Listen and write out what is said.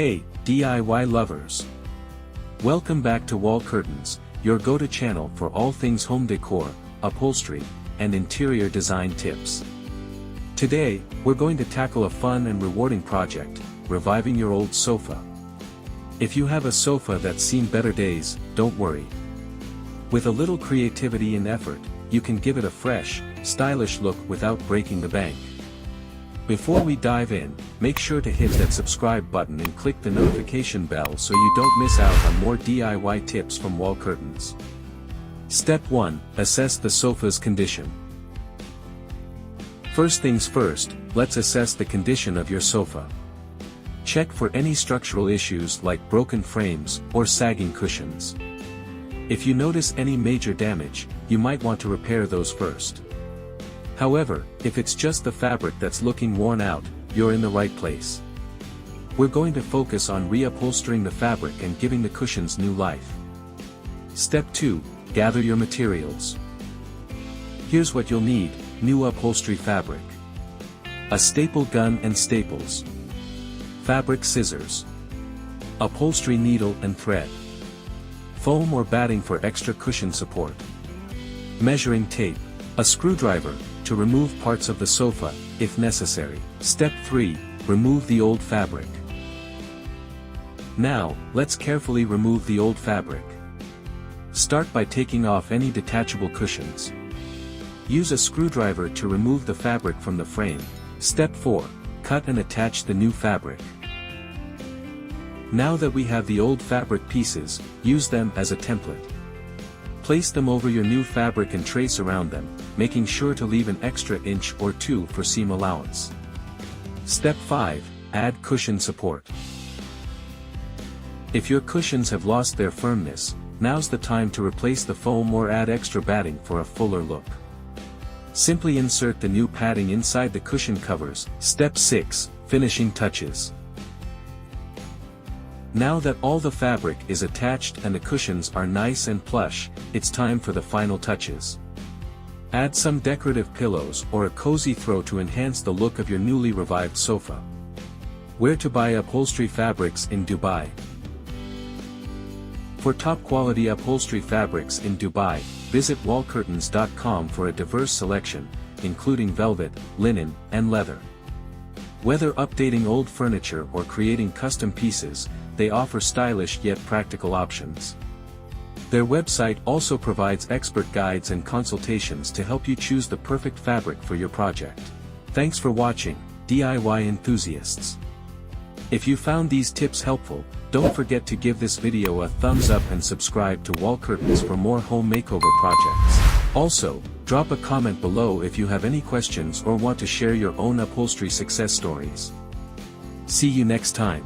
Hey, DIY lovers! Welcome back to WallCurtains, your go-to channel for all things home decor, upholstery, and interior design tips. Today, we're going to tackle a fun and rewarding project, reviving your old sofa. If you have a sofa that's seen better days, don't worry. With a little creativity and effort, you can give it a fresh, stylish look without breaking the bank. Before we dive in, make sure to hit that subscribe button and click the notification bell so you don't miss out on more DIY tips from WallCurtains. Step 1. Assess the sofa's condition. First things first, let's assess the condition of your sofa. Check for any structural issues like broken frames or sagging cushions. If you notice any major damage, you might want to repair those first. However, if it's just the fabric that's looking worn out, you're in the right place. We're going to focus on reupholstering the fabric and giving the cushions new life. Step 2. Gather your materials. Here's what you'll need: new upholstery fabric, a staple gun and staples, fabric scissors, upholstery needle and thread, foam or batting for extra cushion support, measuring tape, a screwdriver, to remove parts of the sofa, if necessary. Step 3. Remove the old fabric. Now, let's carefully remove the old fabric. Start by taking off any detachable cushions. Use a screwdriver to remove the fabric from the frame. Step 4. Cut and attach the new fabric. Now that we have the old fabric pieces, use them as a template. Place them over your new fabric and trace around them, making sure to leave an extra inch or two for seam allowance. Step 5. Add cushion support. If your cushions have lost their firmness, now's the time to replace the foam or add extra batting for a fuller look. Simply insert the new padding inside the cushion covers. Step 6. Finishing touches. Now that all the fabric is attached and the cushions are nice and plush, it's time for the final touches. Add some decorative pillows or a cozy throw to enhance the look of your newly revived sofa. Where to buy upholstery fabrics in Dubai? For top quality upholstery fabrics in Dubai, visit wallcurtains.com for a diverse selection, including velvet, linen, and leather. Whether updating old furniture or creating custom pieces, they offer stylish yet practical options. Their website also provides expert guides and consultations to help you choose the perfect fabric for your project. Thanks for watching, DIY enthusiasts. If you found these tips helpful, don't forget to give this video a thumbs up and subscribe to WallCurtains for more home makeover projects. Also, drop a comment below if you have any questions or want to share your own upholstery success stories. See you next time.